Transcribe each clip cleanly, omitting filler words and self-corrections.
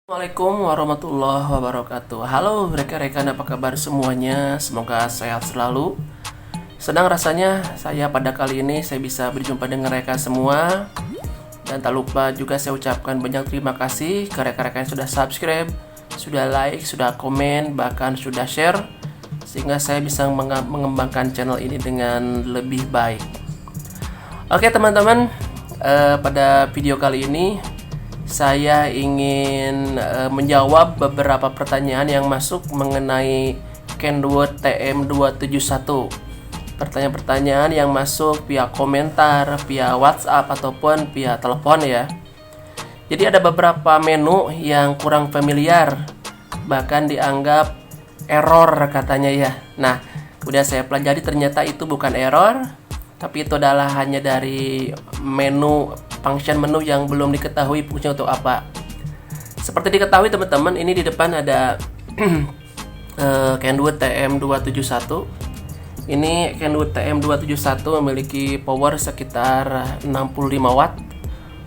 Assalamualaikum warahmatullahi wabarakatuh. Halo rekan-rekan, apa kabar semuanya? Semoga sehat selalu. Senang rasanya saya pada kali ini saya bisa berjumpa dengan rekan semua. Dan tak lupa juga saya ucapkan banyak terima kasih ke rekan-rekan yang sudah subscribe, sudah like, sudah komen, bahkan sudah share, sehingga saya bisa mengembangkan channel ini dengan lebih baik. Oke teman-teman, pada video kali ini saya ingin menjawab beberapa pertanyaan yang masuk mengenai Kenwood TM271. Pertanyaan-pertanyaan yang masuk via komentar, via WhatsApp ataupun via telepon ya. Jadi ada beberapa menu yang kurang familiar, bahkan dianggap error katanya ya. Nah, kemudian saya pelajari ternyata itu bukan error, tapi itu adalah hanya dari function menu yang belum diketahui fungsinya untuk apa. Seperti diketahui teman-teman, ini di depan ada Kenwood TM271. Ini Kenwood TM271 memiliki power sekitar 65 watt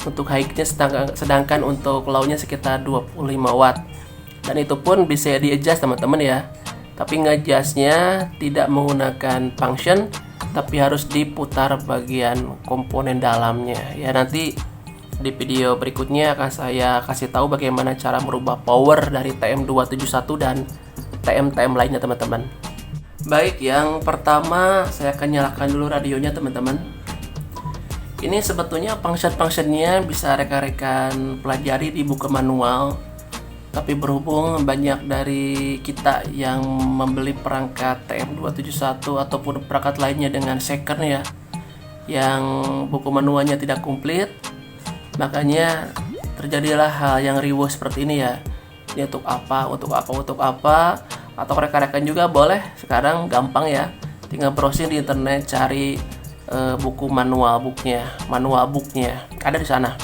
untuk high-nya, sedangkan untuk low-nya sekitar 25 watt. Dan itu pun bisa di-adjust teman-teman ya. Tapi nge-adjustnya tidak menggunakan function, tapi harus diputar bagian komponen dalamnya ya. Nanti di video berikutnya akan saya kasih tahu bagaimana cara merubah power dari TM271 dan TM-TM lainnya teman-teman. Baik, yang pertama saya akan nyalakan dulu radionya teman-teman. Ini sebetulnya function-functionnya bisa rekan-rekan pelajari di buku manual, tapi berhubung banyak dari kita yang membeli perangkat TM271 ataupun perangkat lainnya dengan second ya, yang buku manualnya tidak komplit, makanya terjadilah hal yang riuh seperti ini ya. Ini untuk apa, atau rekan-rekan juga boleh sekarang gampang ya, tinggal browsing di internet, cari buku manual booknya ada di sana.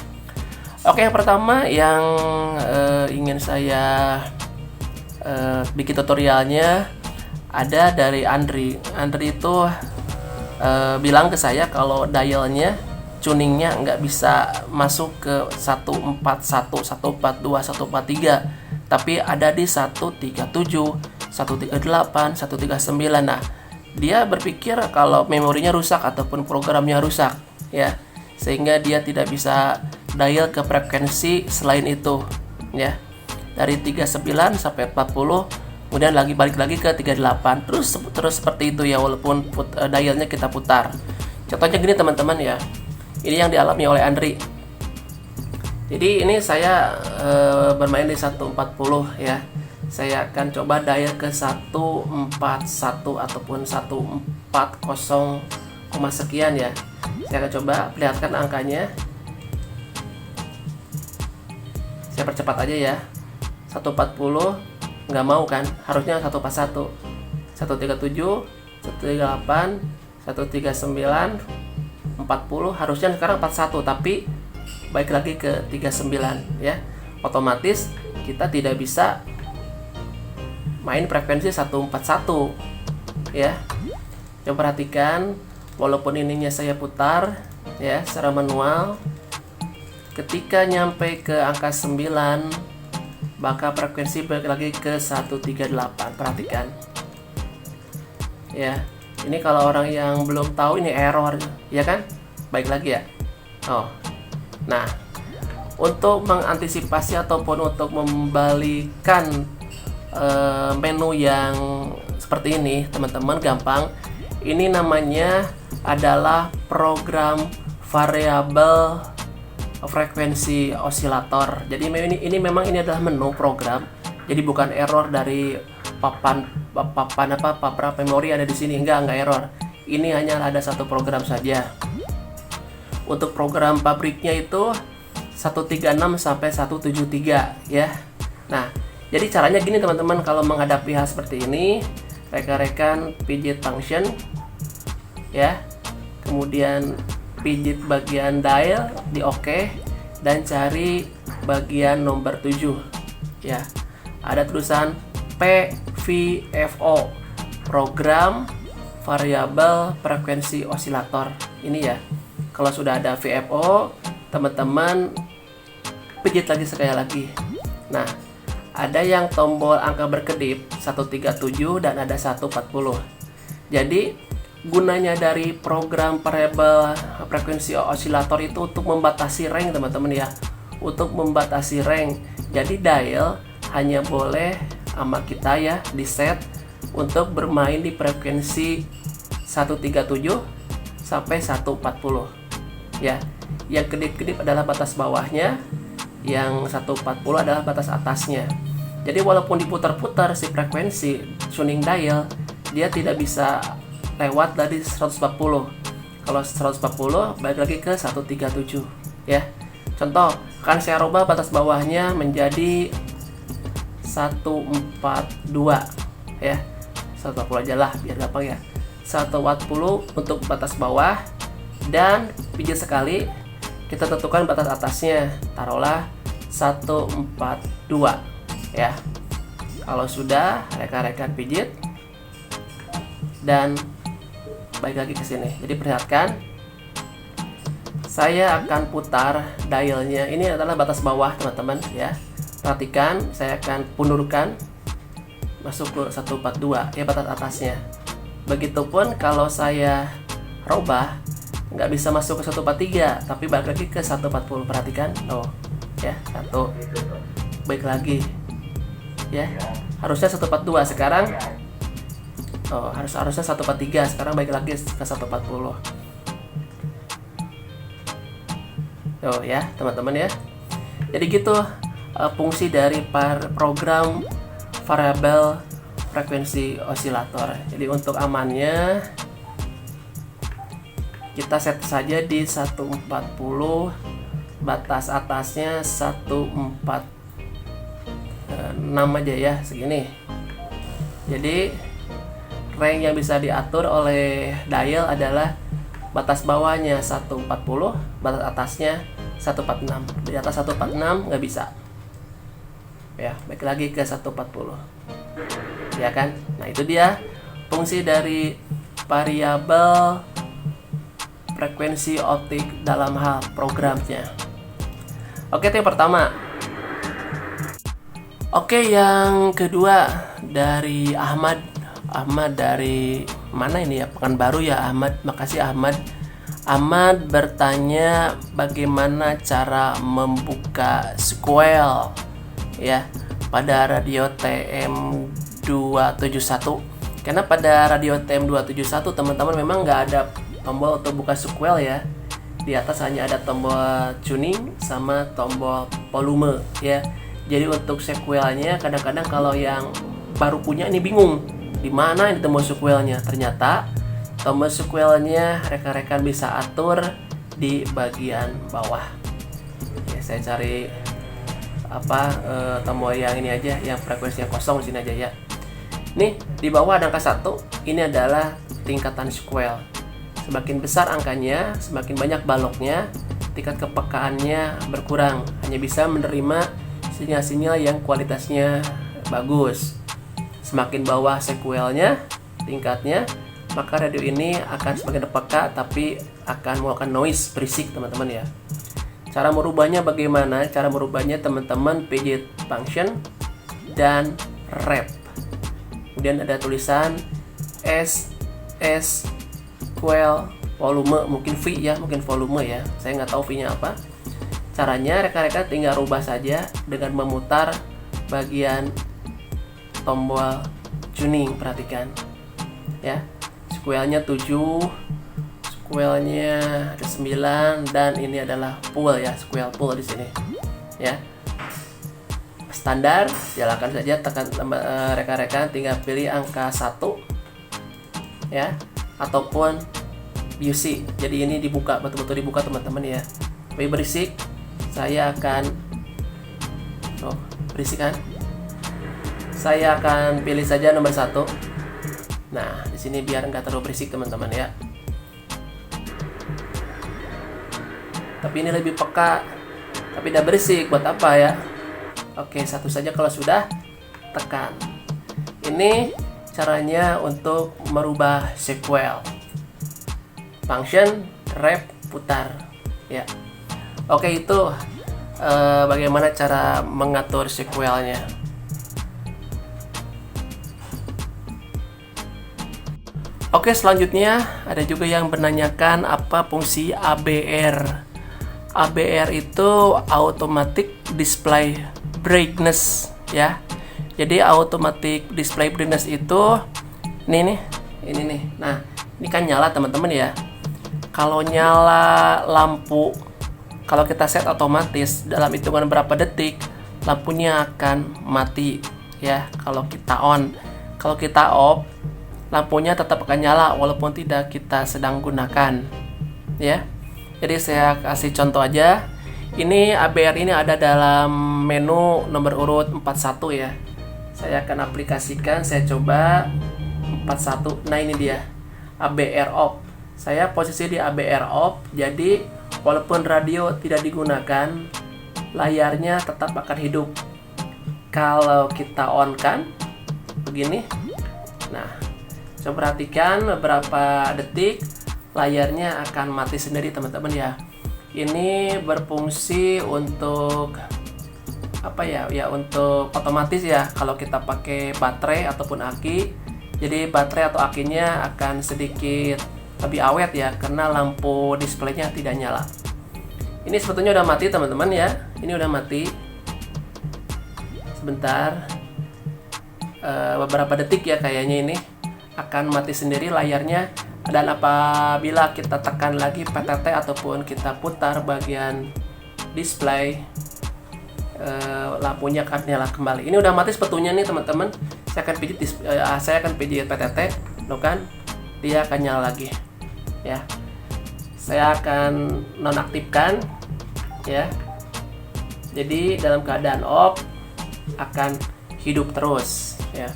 Oke, yang pertama yang ingin saya bikin tutorialnya ada dari Andri. Andri itu bilang ke saya kalau dialnya, tuningnya nggak bisa masuk ke 141, 142, 143, tapi ada di 137, 138, 139. Nah, dia berpikir kalau memorinya rusak ataupun programnya rusak ya, sehingga dia tidak bisa dial ke frekuensi selain itu ya, dari 39 sampai 40, kemudian balik lagi ke 38, terus seperti itu ya, walaupun dialnya kita putar. Contohnya gini teman-teman ya, ini yang dialami oleh Andri. Jadi ini saya bermain di 140 ya, saya akan coba dial ke 141 ataupun 140, sekian ya. Saya akan coba perlihatkan angkanya. Saya percepat aja ya. 140 nggak mau kan, harusnya 141, 137, 138, 139, 40, harusnya sekarang 41, tapi baik lagi ke 39 ya. Otomatis kita tidak bisa main frekuensi 141 ya. Coba perhatikan, walaupun ininya saya putar ya secara manual, ketika nyampe ke angka 9 maka frekuensi balik lagi ke 138. Perhatikan ya, ini kalau orang yang belum tahu ini error ya kan, baik lagi ya. Nah, untuk mengantisipasi ataupun untuk membalikan menu yang seperti ini teman-teman, gampang. Ini namanya adalah program variabel frekuensi osilator. Jadi ini memang adalah menu program. Jadi bukan error dari papan memori ada di sini, enggak error. Ini hanya ada satu program saja. Untuk program pabriknya itu 136 sampai 173 ya. Nah, jadi caranya gini teman-teman, kalau menghadapi hal seperti ini, rekan-rekan pijit function ya, kemudian pijit bagian dial di OK, dan cari bagian nomor 7 ya. Ada tulisan PVFO, program variabel frekuensi osilator. Ini ya. Kalau sudah ada VFO, teman-teman pijit lagi sekali lagi. Nah, ada yang tombol angka berkedip 137 dan ada 140. Jadi gunanya dari program variabel frekuensi osilator itu untuk membatasi range teman-teman ya, untuk membatasi range. Jadi dial hanya boleh sama kita ya di set untuk bermain di frekuensi 137 sampai 140 ya. Yang kedip-kedip adalah batas bawahnya, yang 140 adalah batas atasnya. Jadi walaupun diputar-putar si frekuensi tuning dial, dia tidak bisa lewat dari 140. Kalau 140 balik lagi ke 137 ya. Contoh, akan saya rubah batas bawahnya menjadi 142 ya. 140 aja lah biar gampang ya. 140 untuk batas bawah, dan pijit sekali kita tentukan batas atasnya, taruhlah 142 ya. Kalau sudah, rekan-rekan pijit dan balik lagi ke sini. Jadi perhatikan, saya akan putar dialnya. Ini adalah batas bawah teman-teman ya. Perhatikan, saya akan pundurkan masuk ke 142 ya, batas atasnya. Begitupun kalau saya robah, nggak bisa masuk ke 143 tapi balik lagi ke 140. Perhatikan, oh ya, satu balik lagi ya, harusnya 142 sekarang, oh harusnya 143 sekarang balik lagi ke 140. Oh ya teman-teman ya. Jadi gitu fungsi dari program variabel frekuensi osilator. Jadi untuk amannya kita set saja di 140, batas atasnya 146 aja ya, segini. Jadi range yang bisa diatur oleh dial adalah batas bawahnya 140, batas atasnya 146. Di atas 146 nggak bisa ya, baik lagi ke 140 ya kan. Nah itu dia fungsi dari variabel frekuensi optik dalam hal programnya. Oke, itu yang pertama. Oke, yang kedua dari Ahmad dari mana ini ya, Pekanbaru ya Ahmad. Makasih Ahmad. Ahmad bertanya bagaimana cara membuka sequel ya pada radio TM271. Karena pada radio TM271 teman-teman memang nggak ada tombol untuk buka sequel ya. Di atas hanya ada tombol tuning sama tombol volume ya. Jadi untuk sequelnya kadang-kadang kalau yang baru punya ini bingung di mana ini tombol sequelnya. Ternyata tombol sequelnya rekan-rekan bisa atur di bagian bawah. Ya, saya cari tombol yang ini aja, yang frekuensinya kosong di sini aja ya. Nih di bawah ada angka 1. Ini adalah tingkatan sequel. Semakin besar angkanya, semakin banyak baloknya, tingkat kepekaannya berkurang. Hanya bisa menerima sinyal-sinyal yang kualitasnya bagus. Semakin bawah sequelnya, tingkatnya, maka radio ini akan semakin peka tapi akan mengeluarkan noise, berisik teman-teman ya. Cara merubahnya bagaimana? Cara merubahnya teman-teman pijit function dan rep. Kemudian ada tulisan S sequel volume, mungkin V ya, mungkin volume ya. Saya nggak tahu V-nya apa. Caranya rekan-rekan tinggal rubah saja dengan memutar bagian tombol tuning. Perhatikan ya. Sequelnya 7, sequelnya ada 9, dan ini adalah full ya, sequel full di sini ya. Standar, jalankan saja, tekan rekan-rekan tinggal pilih angka 1 ya, ataupun UC. Jadi ini dibuka, betul-betul dibuka teman-teman ya. Lebih berisik, saya akan berisik kan? Saya akan pilih saja nomor 1. Nah, di sini biar nggak terlalu berisik teman-teman ya. Tapi ini lebih peka, tapi tidak berisik. Buat apa ya? Oke, 1 saja kalau sudah, tekan. Ini caranya untuk merubah sequel. Function, rep, putar. Ya. Oke, itu bagaimana cara mengatur sequelnya. Oke, selanjutnya ada juga yang menanyakan apa fungsi ABR. ABR itu Automatic Display Brightness ya. Jadi Automatic Display Brightness itu ini nih. Nah, ini kan nyala teman-teman ya. Kalau nyala lampu, kalau kita set otomatis dalam hitungan berapa detik lampunya akan mati ya. Kalau kita on, kalau kita off lampunya tetap akan nyala walaupun tidak kita sedang gunakan ya. Jadi saya kasih contoh aja. Ini ABR ini ada dalam menu nomor urut 41 ya. Saya akan aplikasikan, saya coba 41. Nah, ini dia. ABR off. Saya posisi di ABR off. Jadi walaupun radio tidak digunakan, layarnya tetap akan hidup. Kalau kita on kan begini. Nah, coba perhatikan beberapa detik layarnya akan mati sendiri teman-teman ya. Ini berfungsi untuk apa ya? Ya untuk otomatis ya. Kalau kita pakai baterai ataupun aki, jadi baterai atau akinya akan sedikit lebih awet ya karena lampu displaynya tidak nyala. Ini sebetulnya udah mati teman-teman ya. Ini udah mati. Sebentar. Beberapa detik ya kayaknya ini akan mati sendiri layarnya. Dan apabila kita tekan lagi PTT ataupun kita putar bagian display, lampunya akan nyala kembali. Ini udah mati sebetulnya nih teman-teman. Saya akan pijit PTT, loh kan? Dia akan nyala lagi. Ya. Saya akan nonaktifkan ya. Jadi dalam keadaan off akan hidup terus ya.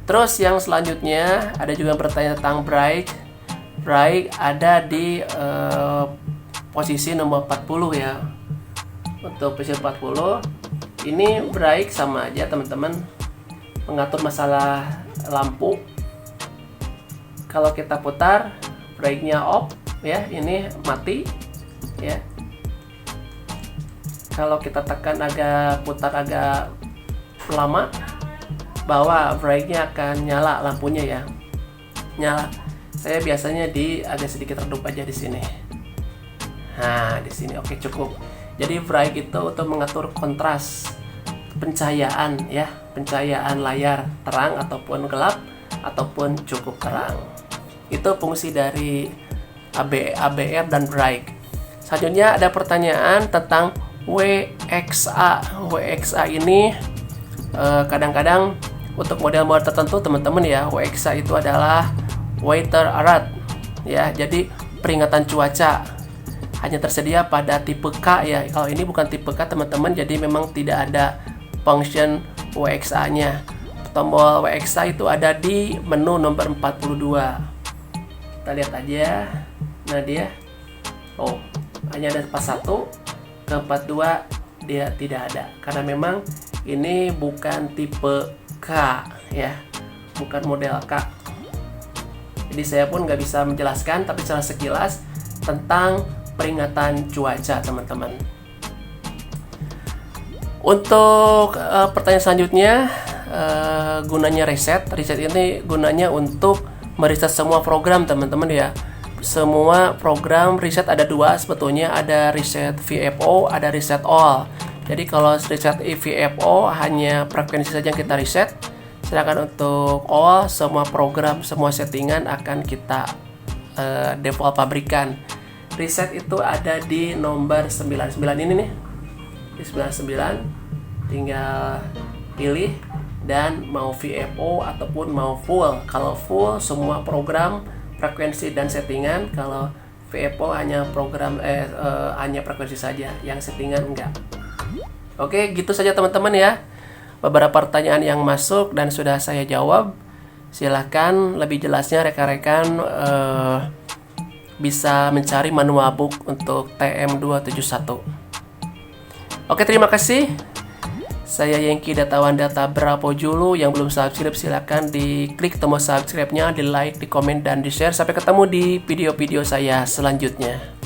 Terus yang selanjutnya ada juga bertanya tentang bright. Bright ada di posisi nomor 40 ya. Untuk posisi 40 ini bright sama aja teman-teman, mengatur masalah lampu. Kalau kita putar brightnya off ya, ini mati ya. Kalau kita tekan putar agak lama, bahwa brightnya akan nyala lampunya ya, nyala. Saya biasanya agak sedikit redup aja di sini. Nah, di sini oke cukup. Jadi bright itu untuk mengatur kontras pencahayaan ya, pencahayaan layar terang ataupun gelap ataupun cukup terang. Itu fungsi dari ABR dan bright. Selanjutnya ada pertanyaan tentang WXA. WXA ini kadang-kadang untuk model-model tertentu teman-teman ya, WXA itu adalah Weather Alert ya, jadi peringatan cuaca hanya tersedia pada tipe K ya. Kalau ini bukan tipe K teman-teman, jadi memang tidak ada function WXA-nya. Tombol WXA itu ada di menu nomor 42. Kita lihat aja. Nah dia, hanya ada pas 1, ke 42 dia tidak ada karena memang ini bukan tipe K ya, bukan model K. Jadi saya pun nggak bisa menjelaskan, tapi secara sekilas tentang peringatan cuaca teman-teman. Untuk pertanyaan selanjutnya, gunanya reset. Reset ini gunanya untuk mereset semua program teman-teman ya. Semua program reset ada 2 sebetulnya, ada reset VFO, ada reset all. Jadi kalau reset VFO hanya frekuensi saja yang kita reset. Sedangkan untuk all, semua program, semua settingan akan kita default pabrikan. Reset itu ada di nomor 99 ini nih. Di 99 tinggal pilih dan mau VFO ataupun mau full. Kalau full semua program, frekuensi dan settingan. Kalau VFO hanya program hanya frekuensi saja, yang settingan enggak. Oke, gitu saja teman-teman ya. Beberapa pertanyaan yang masuk dan sudah saya jawab. Silahkan lebih jelasnya rekan-rekan bisa mencari manual book untuk TM271. Oke, terima kasih. Saya Yengki Datawan Data Bravo Julu. Yang belum subscribe silahkan diklik tombol subscribe-nya, di like, di komen, dan di share. Sampai ketemu di video-video saya selanjutnya.